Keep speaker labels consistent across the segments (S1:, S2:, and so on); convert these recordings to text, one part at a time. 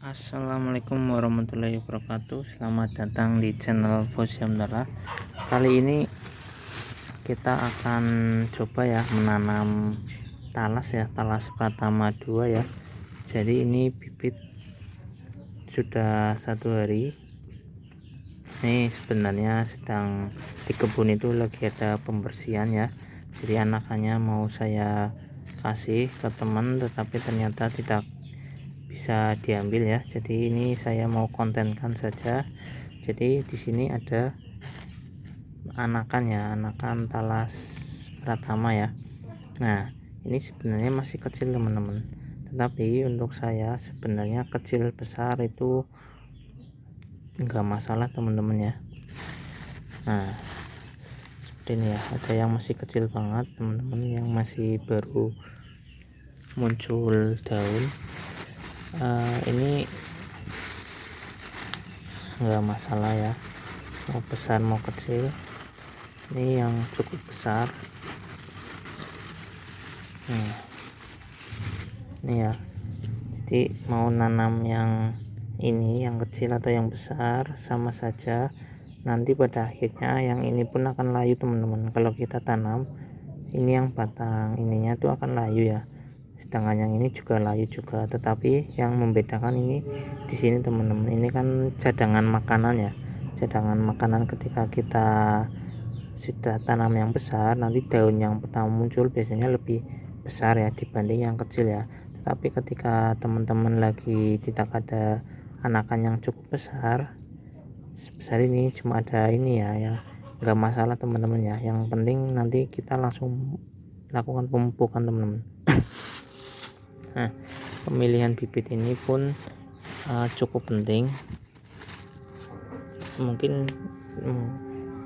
S1: Assalamualaikum warahmatullahi wabarakatuh. Selamat datang di channel Fosyamdara. Kali ini kita akan coba ya menanam talas Pratama 2 ya. Jadi ini bibit sudah 1 hari. Ini sebenarnya sedang di kebun itu lagi ada pembersihan ya. Jadi anakannya mau saya kasih ke teman, tetapi ternyata tidak bisa diambil ya. Jadi ini saya mau kontenkan saja. Jadi di sini ada anakan talas Pratama ya. Nah, ini sebenarnya masih kecil teman-teman, tetapi untuk saya sebenarnya kecil besar itu enggak masalah teman-teman ya. Nah, seperti ini ya, ada yang masih kecil banget teman-teman, yang masih baru muncul daun. Ini enggak masalah ya, mau besar mau kecil. Ini yang cukup besar. Ini ya, jadi mau nanam yang ini yang kecil atau yang besar sama saja, nanti pada akhirnya yang ini pun akan layu teman-teman. Kalau kita tanam ini yang batang ininya tuh akan layu ya, sedangkan yang ini juga layu juga. Tetapi yang membedakan ini di sini teman-teman, ini kan cadangan makanan ya, cadangan makanan. Ketika kita sudah tanam yang besar, nanti daun yang pertama muncul biasanya lebih besar ya dibanding yang kecil ya. Tapi ketika teman-teman lagi tidak ada anakan yang cukup besar sebesar ini, cuma ada ini ya, yang enggak masalah teman-teman ya. Yang penting nanti kita langsung lakukan pemupukan teman-teman. Nah, pemilihan bibit ini pun cukup penting. Mungkin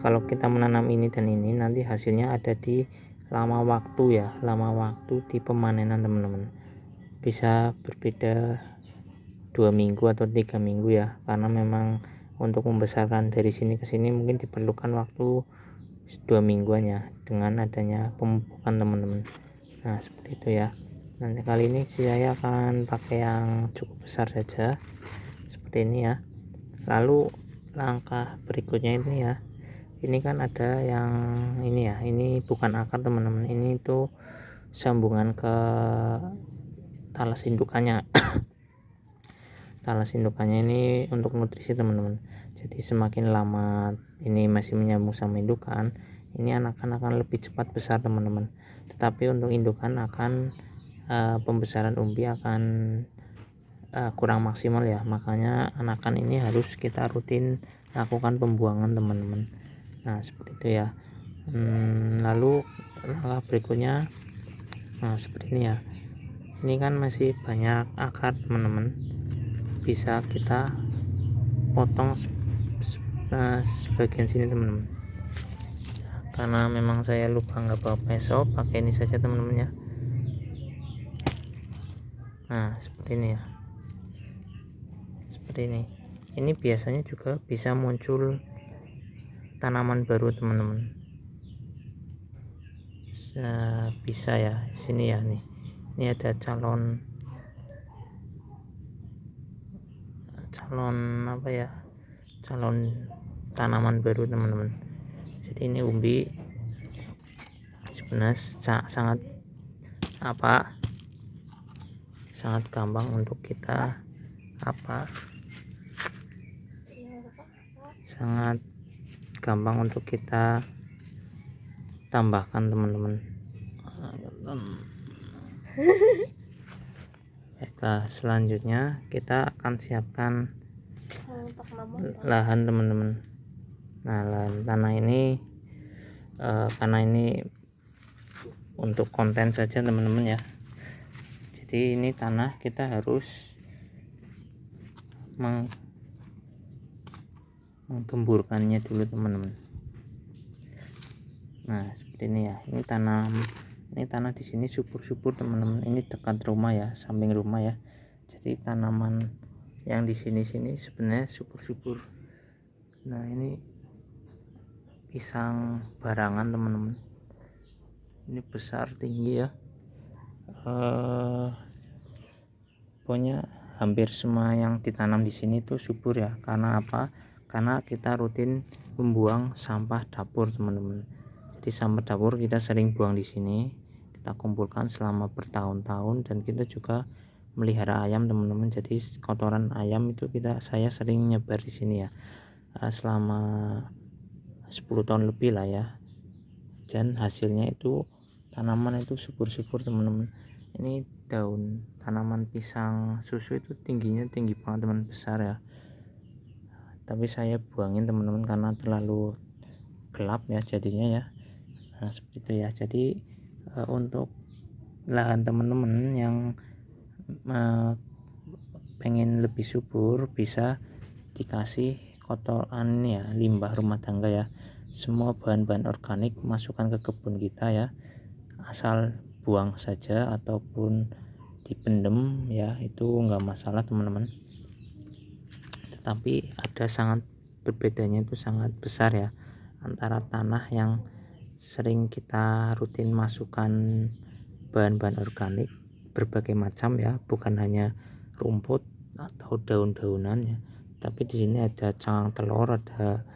S1: kalau kita menanam ini dan ini, nanti hasilnya ada di lama waktu ya, lama waktu di pemanenan teman-teman. Bisa berbeda 2 minggu atau 3 minggu ya, karena memang untuk membesarkan dari sini ke sini mungkin diperlukan waktu 2 mingguan ya, dengan adanya pemupukan teman-teman. Nah, seperti itu ya. Nanti kali ini saya akan pakai yang cukup besar saja seperti ini ya. Lalu langkah berikutnya ini ya, ini kan ada yang ini ya, ini bukan akar teman-teman, ini tuh sambungan ke talas indukannya. Talas indukannya ini untuk nutrisi teman-teman. Jadi semakin lama ini masih menyambung sama indukan, ini anakan akan lebih cepat besar teman-teman. Tetapi untuk indukan akan pembesaran umbi akan kurang maksimal ya, makanya anakan ini harus kita rutin lakukan pembuangan teman-teman. Nah, seperti itu ya. Lalu langkah berikutnya, nah seperti ini ya, ini kan masih banyak akar teman-teman, bisa kita potong sebagian sini teman-teman. Karena memang saya lupa nggak bawa peso, pakai ini saja teman-teman ya. Nah, seperti ini ya, seperti ini biasanya juga bisa muncul tanaman baru teman-teman. Bisa ya, sini ya, nih ini ada calon apa ya, calon tanaman baru teman-teman. Jadi ini umbi sebenarnya sangat gampang untuk kita sangat gampang untuk kita tambahkan teman-teman. Baiklah, selanjutnya kita akan siapkan lahan teman-teman. Nah, lahan tanah ini karena ini untuk konten saja teman-teman ya, jadi ini tanah kita harus menggemburkannya dulu teman-teman. Nah, seperti ini ya, ini tanah di sini subur teman-teman. Ini dekat rumah ya, samping rumah ya, jadi tanaman yang di sini sebenarnya subur. Nah, ini pisang barangan teman-teman, ini besar tinggi ya. Pokoknya hampir semua yang ditanam di sini tuh subur ya. Karena apa? Karena kita rutin membuang sampah dapur teman-teman. Jadi sampah dapur kita sering buang di sini, kita kumpulkan selama bertahun-tahun, dan kita juga melihara ayam teman-teman. Jadi kotoran ayam itu saya sering nyebar di sini ya, selama 10 tahun lebih lah ya. Dan hasilnya itu tanaman itu subur-subur teman-teman. Ini daun tanaman pisang susu itu tingginya tinggi banget teman, besar ya, tapi saya buangin teman-teman karena terlalu gelap ya jadinya ya. Nah seperti itu ya. Jadi untuk lahan teman-teman yang pengen lebih subur, bisa dikasih kotoran ya, limbah rumah tangga ya, semua bahan-bahan organik masukkan ke kebun kita ya, asal buang saja ataupun dipendem ya, itu enggak masalah teman-teman. Tetapi ada sangat berbedanya, itu sangat besar ya, antara tanah yang sering kita rutin masukkan bahan-bahan organik berbagai macam ya, bukan hanya rumput atau daun-daunan ya, tapi di sini ada cangkang telur, ada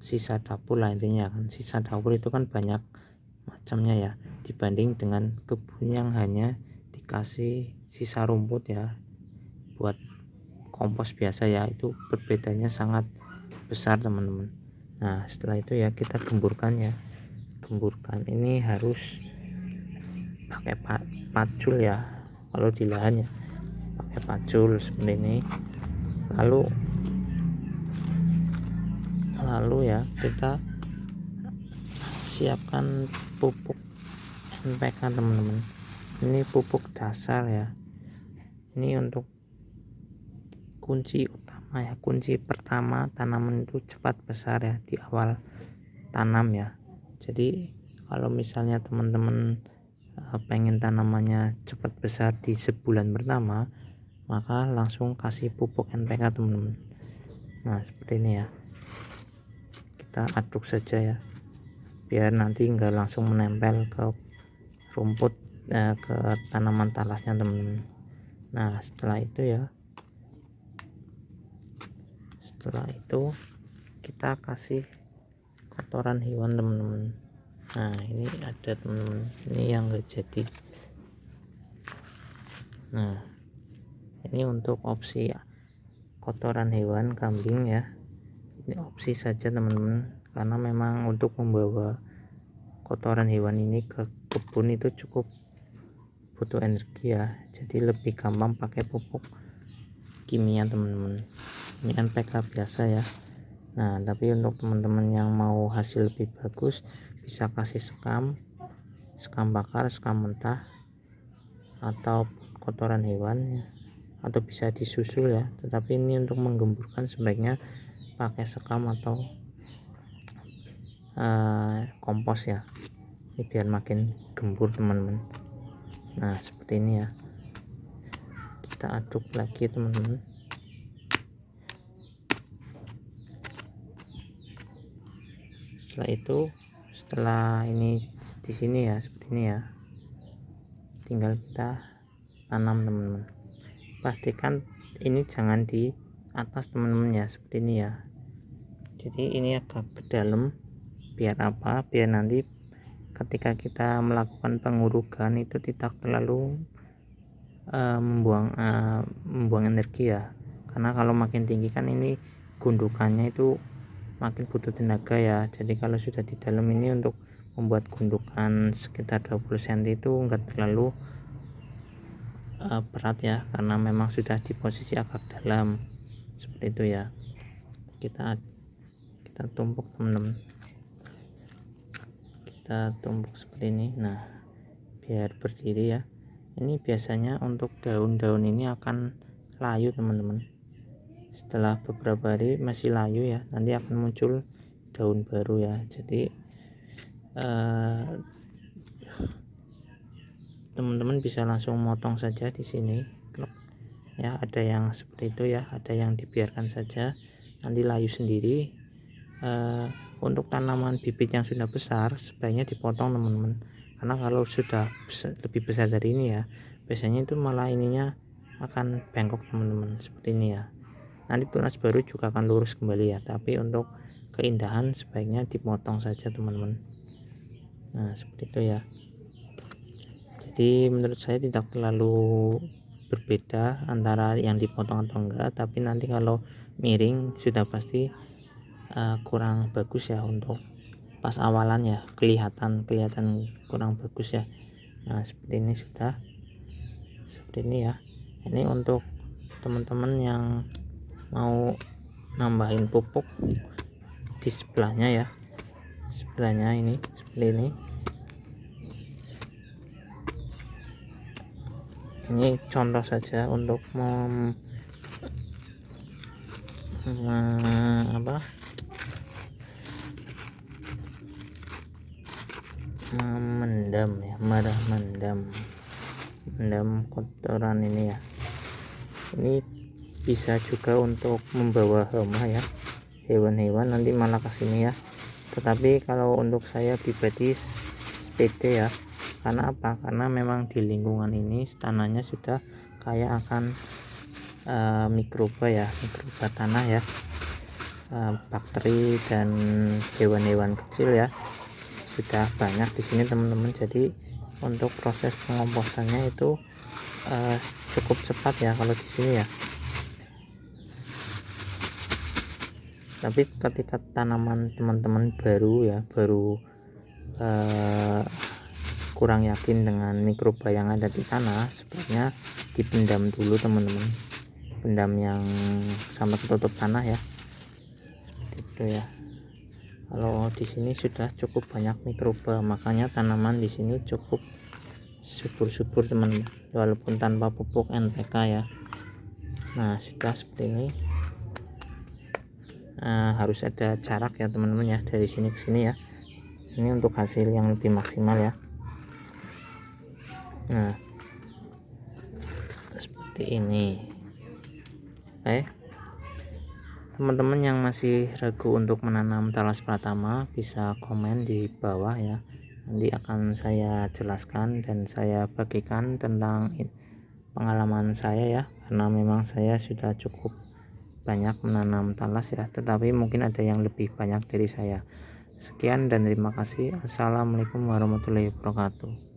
S1: sisa dapur lah intinya kan. Sisa dapur itu kan banyak macamnya ya, dibanding dengan kebun yang hanya dikasih sisa rumput ya buat kompos biasa ya, itu berbedanya sangat besar teman-teman. Nah setelah itu ya kita gemburkan ya. Gemburkan ini harus pakai pacul ya, kalau di lahan ya pakai pacul seperti ini. Lalu ya kita siapkan pupuk NPK teman-teman. Ini pupuk dasar ya, ini untuk kunci utama ya, kunci pertama tanaman itu cepat besar ya di awal tanam ya. Jadi kalau misalnya teman-teman pengen tanamannya cepat besar di sebulan pertama, maka langsung kasih pupuk NPK teman-teman. Nah seperti ini ya, kita aduk saja ya, biar nanti enggak langsung menempel ke rumput, ke tanaman talasnya teman-teman. Nah setelah itu kita kasih kotoran hewan teman-teman. Nah ini ada teman-teman, ini yang enggak jadi. Nah ini untuk opsi kotoran hewan kambing ya, ini opsi saja teman-teman, karena memang untuk membawa kotoran hewan ini ke kebun itu cukup butuh energi ya, jadi lebih gampang pakai pupuk kimia teman-teman. Ini NPK biasa ya. Nah tapi untuk teman-teman yang mau hasil lebih bagus, bisa kasih sekam bakar, sekam mentah, atau kotoran hewan ya, atau bisa disusul ya. Tetapi ini untuk menggemburkan sebaiknya pakai sekam atau kompos ya, ini biar makin gembur teman-teman. Nah seperti ini ya, kita aduk lagi teman-teman. Setelah ini di sini ya, seperti ini ya, tinggal kita tanam teman-teman. Pastikan ini jangan di atas teman-teman ya, seperti ini ya. Jadi ini agak ke dalam, biar apa? Biar nanti ketika kita melakukan pengurugan itu tidak terlalu membuang energi ya. Karena kalau makin tinggi kan ini gundukannya itu makin butuh tenaga ya. Jadi kalau sudah di dalam ini, untuk membuat gundukan sekitar 20 cm itu enggak terlalu berat ya, karena memang sudah di posisi agak dalam seperti itu ya. Kita tumpuk teman-teman, kita tumpuk seperti ini. Nah biar berdiri ya. Ini biasanya untuk daun-daun ini akan layu teman-teman, setelah beberapa hari masih layu ya, nanti akan muncul daun baru ya. Jadi teman-teman bisa langsung motong saja di sini ya, ada yang seperti itu ya, ada yang dibiarkan saja nanti layu sendiri. Untuk tanaman bibit yang sudah besar sebaiknya dipotong teman-teman, karena kalau sudah lebih besar dari ini ya, biasanya itu malah ininya akan bengkok teman-teman, seperti ini ya. Nanti tunas baru juga akan lurus kembali ya, tapi untuk keindahan sebaiknya dipotong saja teman-teman. Nah seperti itu ya. Jadi menurut saya tidak terlalu berbeda antara yang dipotong atau enggak, tapi nanti kalau miring sudah pasti kurang bagus ya, untuk pas awalan ya kelihatan kurang bagus ya. Nah seperti ini sudah seperti ini ya. Ini untuk teman-teman yang mau nambahin pupuk di sebelahnya ya, sebelahnya ini seperti ini contoh saja untuk mendam kotoran ini ya. Ini bisa juga untuk membawa hama ya, hewan-hewan nanti malah kesini ya. Tetapi kalau untuk saya pribadi sepede ya, karena apa? Karena memang di lingkungan ini tanahnya sudah kaya akan mikroba ya, mikroba tanah ya, bakteri dan hewan-hewan kecil ya, sudah banyak di sini teman-teman. Jadi untuk proses pengomposannya itu cukup cepat ya kalau di sini ya. Tapi ketika tanaman teman-teman baru ya, kurang yakin dengan mikroba yang ada di tanah, sebaiknya dipendam dulu teman-teman, pendam yang sampai ketutup tanah ya, seperti itu ya. Kalau di sini sudah cukup banyak mikroba, makanya tanaman di sini cukup subur-subur teman-teman, walaupun tanpa pupuk NPK ya. Nah sudah seperti ini. Harus ada jarak ya teman-teman ya, dari sini ke sini ya. Ini untuk hasil yang lebih maksimal ya. Nah seperti ini. Teman-teman yang masih ragu untuk menanam talas pratama bisa komen di bawah ya, nanti akan saya jelaskan dan saya bagikan tentang pengalaman saya ya, karena memang saya sudah cukup banyak menanam talas ya, tetapi mungkin ada yang lebih banyak dari saya. Sekian dan terima kasih. Assalamualaikum warahmatullahi wabarakatuh.